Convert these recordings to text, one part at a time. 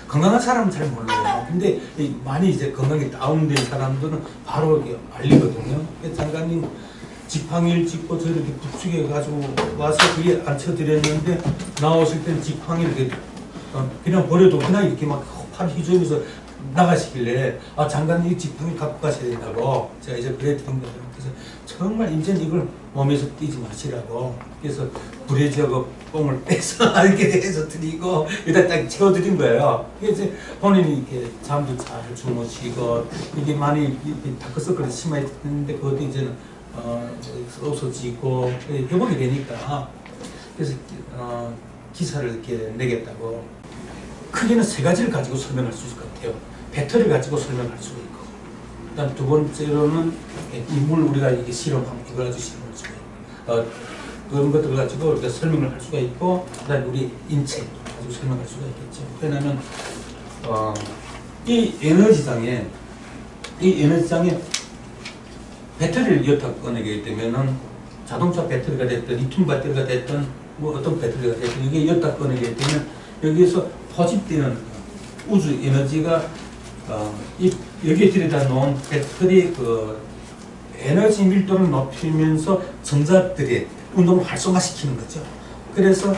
건강한 사람은 잘 몰라요. 근데 많이 이제 건강이 다운된 사람들은 바로 이렇게 알리거든요. 장관님 지팡이를 짚고 저렇게 부축해 가지고 와서 그게 앉혀드렸는데 나오실 때는 지팡이를 이렇게 그냥 버려도 그냥 이렇게 막 팔 휘저으면서 나가시길래 아 장관님 이 지팡이 갖고 가셔야 된다고 제가 이제 그랬던 거예요. 그래서 정말 이제는 이걸 몸에서 띄지 마시라고 그래서 불의지하고 뽕을 빼서 이렇게 해서 드리고 일단 딱 채워드린 거예요. 그래서 본인이 이렇게 잠도 잘 주무시고 이게 많이 이렇게 다크서클이 심해졌는데 그것도 이제는 없어지고 회복이 되니까 그래서 기사를 이렇게 내겠다고. 크게는 세 가지를 가지고 설명할 수 있을 것 같아요. 배터리를 가지고 설명할 수가 있고, 그다음 두 번째로는 인물 우리가 이게 실험하면 이걸 가지고 실험할 수가 있고, 그런 것들을 가지고 우리가 설명을 할 수가 있고, 그다음 우리 인체 가지고 설명할 수가 있겠죠. 왜냐하면 이 에너지장에 배터리를 여타 꺼내게 되면은 자동차 배터리가 됐든 리튬 배터리가 됐든 뭐 어떤 배터리가 됐든 이게 여타 꺼내게 되면 여기에서 포집되는 우주 에너지가 여기에 들여다 놓은 배터리 그 에너지 밀도를 높이면서 전자들의 운동을 활성화시키는 거죠. 그래서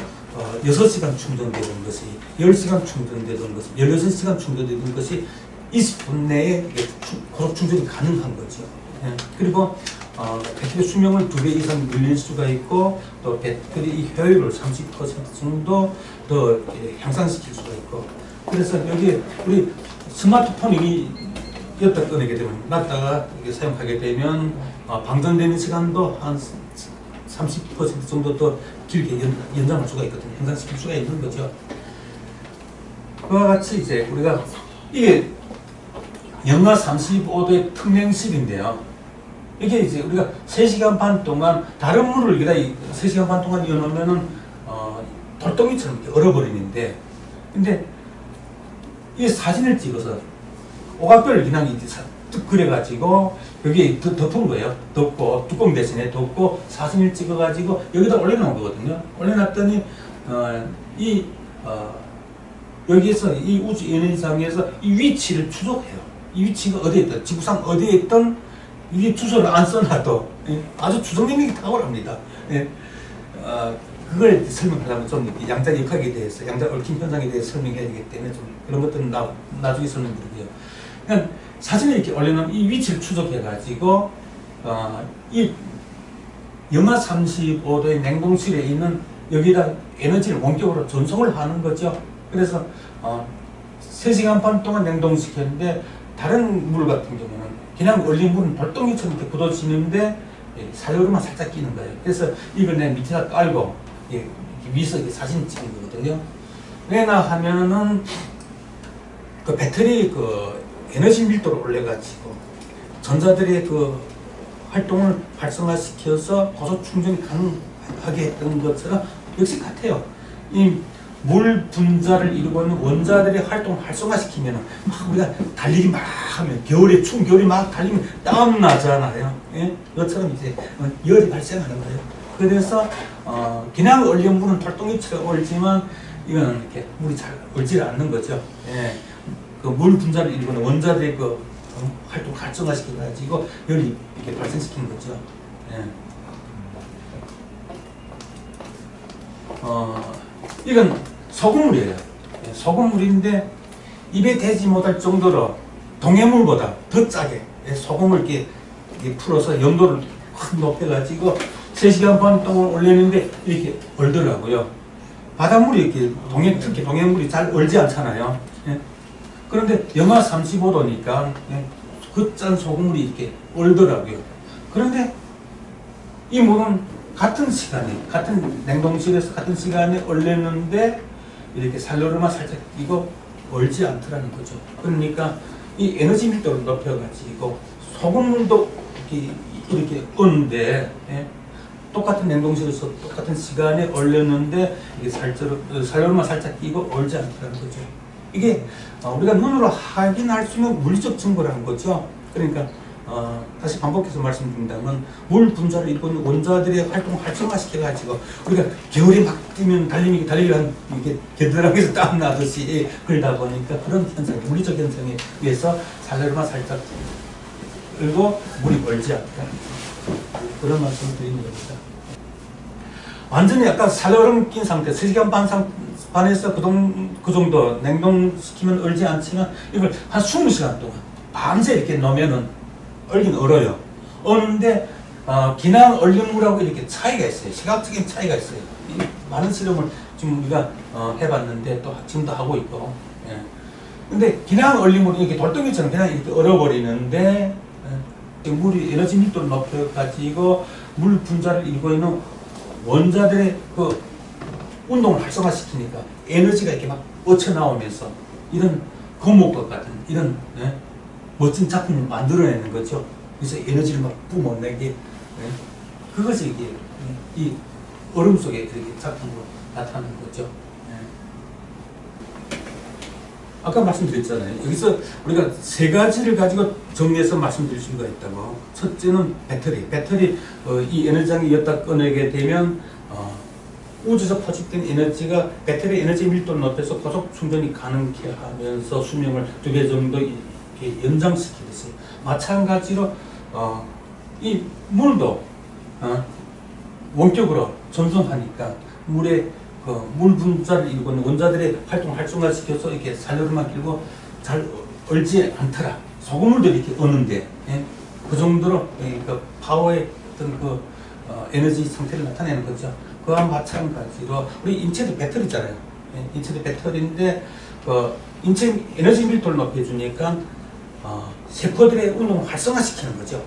6시간 충전되던 것이 10시간 충전되던 것이 16시간 충전되던 것이 20분 내에 고속 충전이 가능한 거죠. 예. 그리고 배터리 수명을 2배 이상 늘릴 수가 있고 또 배터리 효율을 30% 정도 더 향상시킬 수가 있고 그래서 여기 우리 스마트폰이 여기다 꺼내게 되면 놨다가 사용하게 되면 방전되는 시간도 한 30% 정도 더 길게 연장할 수가 있거든요. 향상시킬 수가 있는 거죠. 그와 같이 이제 우리가 이게 영하 35도의 투명실인데요. 이게 이제 우리가 3시간 반 동안 다른 물을 여기다 3시간 반 동안 이어놓으면은 돌덩이처럼 이렇게 얼어버리는데, 근데 이 사진을 찍어서 오각별을 그냥 이제 뚝 그려가지고 여기 덮은 거예요. 덮고 뚜껑 대신에 덮고 사진을 찍어가지고 여기다 올려놓은 거거든요. 올려놨더니 여기에서 이 우주 에너지장에서 이 위치를 추적해요. 이 위치가 어디에 있든 지구상 어디에 있든 이게 주소를 안 써놔도 아주 추적 능력이 탁월합니다. 그걸 설명하려면 좀 양자 역학에 대해서, 양자 얽힘 현상에 대해서 설명해야 되기 때문에 좀 그런 것들은 나중에 설명드리고요. 그냥 사진을 이렇게 올려놓은 이 위치를 추적해가지고 이 영하 35도의 냉동실에 있는 여기다 에너지를 원격으로 전송을 하는 거죠. 그래서 3시간 반 동안 냉동시켰는데 다른 물 같은 경우는 그냥 얼린 물은 돌덩이처럼 이렇게 굳어지는데 사료로만 살짝 끼는 거예요. 그래서 이걸 내 밑에다 깔고 위에서 사진 찍은 거거든요. 왜냐 하면은 그 배터리 그 에너지 밀도를 올려가지고 전자들의 그 활동을 활성화시켜서 고속 충전이 가능하게 했던 것처럼 역시 같아요. 이 물 분자를 이루고 있는 원자들의 활동을 활성화시키면 막 우리가 달리기 막 하면 겨울에 추운 겨울에 막 달리면 땀 나잖아요. 예? 이것처럼 이제 열이 발생하는 거예요. 그래서 그냥 얼린 물은 돌덩이처럼 얼지만 이거는 이렇게 물이 잘 얼지 않는 거죠. 예. 그 물 분자를 이루고 있는 원자들의 그 활동 활성화시켜 가지고 열이 이렇게 발생시키는 거죠. 예. 이건 소금물이에요. 소금물인데 입에 대지 못할 정도로 동해물보다 더 짜게 소금을 이렇게 풀어서 염도를 확 높여가지고 3시간 반 동안 올렸는데 이렇게 얼더라고요. 바닷물이 이렇게 특히 동해물이 잘 얼지 않잖아요. 그런데 영하 35도니까 그 짠 소금물이 이렇게 얼더라고요. 그런데 이 물은 같은 시간에, 같은 냉동실에서 같은 시간에 얼렸는데 이렇게 살로르만 살짝 끼고 얼지 않더라는 거죠. 그러니까 이 에너지 밀도를 높여가지고 소금물도 이렇게 얻는데 똑같은 냉동실에서 똑같은 시간에 얼렸는데 이게 살로르만 살짝 끼고 얼지 않더라는 거죠. 이게 우리가 눈으로 확인할 수 있는 물리적 증거라는 거죠. 그러니까 다시 반복해서 말씀드린다면 물 분자를 일궈는 원자들의 활동을 활성화시켜가지고 우리가 겨울에 막 뛰면 달리면 이렇게 겨드랑이에서 땀 나듯이 그러다 보니까 그런 현상, 물리적 현상에 의해서 살레르만 살짝 끌고 물이 얼지 않다. 그런 말씀을 드리는 겁니다. 완전히 아까 살얼음 낀 상태, 3시간 반에서 그 정도 냉동시키면 얼지 않지만 이걸 한 20시간 동안 밤새 이렇게 넣으면은 얼긴 얼어요. 얼는데 기난 얼음물하고 이렇게 차이가 있어요. 시각적인 차이가 있어요. 많은 실험을 지금 우리가 해봤는데 또 지금도 하고 있고. 예. 근데 기난 얼음물은 이렇게 돌덩이처럼 그냥 이렇게 얼어버리는데 물이 에너지 밀도를 높여가지고 물 분자를 일고 있는 원자들의 그 운동을 활성화시키니까 에너지가 이렇게 막 뻗쳐나오면서 이런 거목과 같은 이런 멋진 작품을 만들어내는 거죠. 그래서 에너지를 막 뿜어내게 그것이 이게 이 얼음 속에 이렇게 작품으로 나타나는 거죠. 아까 말씀드렸잖아요. 여기서 우리가 3가지를 가지고 정리해서 말씀드릴 수가 있다고. 첫째는 배터리. 이 에너지장이 엿다 꺼내게 되면 우주에서 포집된 에너지가 배터리 에너지 밀도를 높여서 고속 충전이 가능케 하면서 수명을 2배 정도 이렇게 연장시키듯이 마찬가지로 이 물도 원격으로 전송하니까 물의 물 분자를 이루고 원자들의 활동을 활성화시켜서 이렇게 살얼음만 끼고 잘 얼지 않더라. 소금물도 이렇게 어는데 그 정도로 그 파워의 어떤 에너지 상태를 나타내는 거죠. 그와 마찬가지로 우리 인체도 배터리잖아요. 인체도 배터리인데 인체 에너지 밀도를 높여주니까 세포들의 운동을 활성화시키는 거죠.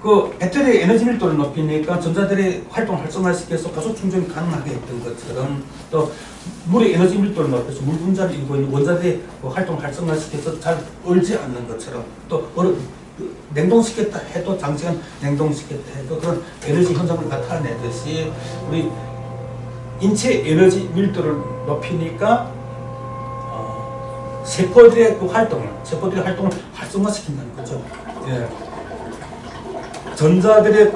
그 배터리의 에너지 밀도를 높이니까 전자들의 활동을 활성화시켜서 고속 충전이 가능하게 했던 것처럼 또 물의 에너지 밀도를 높여서 물 분자를 일고 있는 원자들의 활동을 활성화시켜서 잘 얼지 않는 것처럼 또 냉동시켰다 해도 장시간 냉동시켰다 해도 그런 에너지 현상을 나타내듯이 우리 인체 에너지 밀도를 높이니까 세포들의 활동을 활성화시킨다는 거죠. 예. 전자들의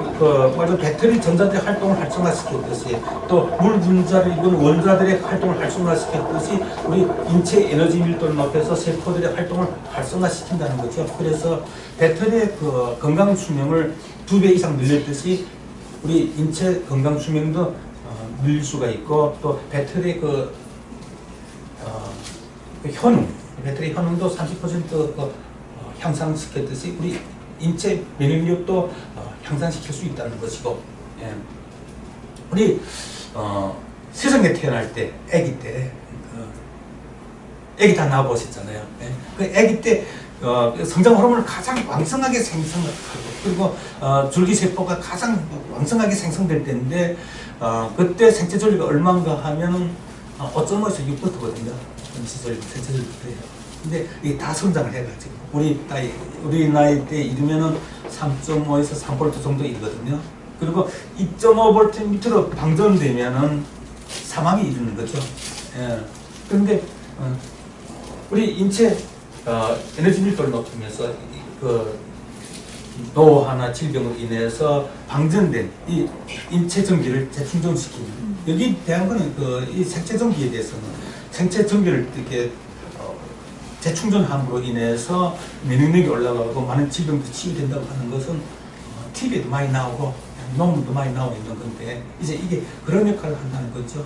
배터리 전자들의 활동을 활성화시켰듯이 또 물 분자를 이룬 원자들의 활동을 활성화시켰듯이 우리 인체 에너지 밀도를 높여서 세포들의 활동을 활성화시킨다는 거죠. 그래서 배터리의 건강 수명을 2배 이상 늘렸듯이 우리 인체 건강 수명도 늘릴 수가 있고 또 배터리의 배터리 효능도 30% 향상시켰듯이 우리 인체 면역력도 향상시킬 수 있다는 것이고, 우리 세상에 태어날 때, 아기 때, 아기 다 낳아보셨잖아요. 그 아기 때 성장 호르몬을 가장 왕성하게 생성하고 그리고 줄기세포가 가장 왕성하게 생성될 때인데 그때 생체 전류가 얼마인가 하면은 5.5에서 6부터거든요. 생체 전류부터예요. 근데 이게 다 성장을 해가지고 우리 나이 때 이르면은 3.5에서 3V 정도 이르거든요. 그리고 2.5V 밑으로 방전되면은 사망이 이르는 거죠. 그런데 우리 인체 에너지 밀도를 높이면서 노화나 질병으로 인해서 방전된 이 인체 전기를 재충전시키는 여기 대한 거는 이 생체 전기에 대해서는 생체 전기를 이렇게 재충전함으로 인해서 면역력이 올라가고 많은 질병도 치유된다고 하는 것은 TV에도 많이 나오고 논문도 많이 나오고 있는 건데 이제 이게 그런 역할을 한다는 거죠.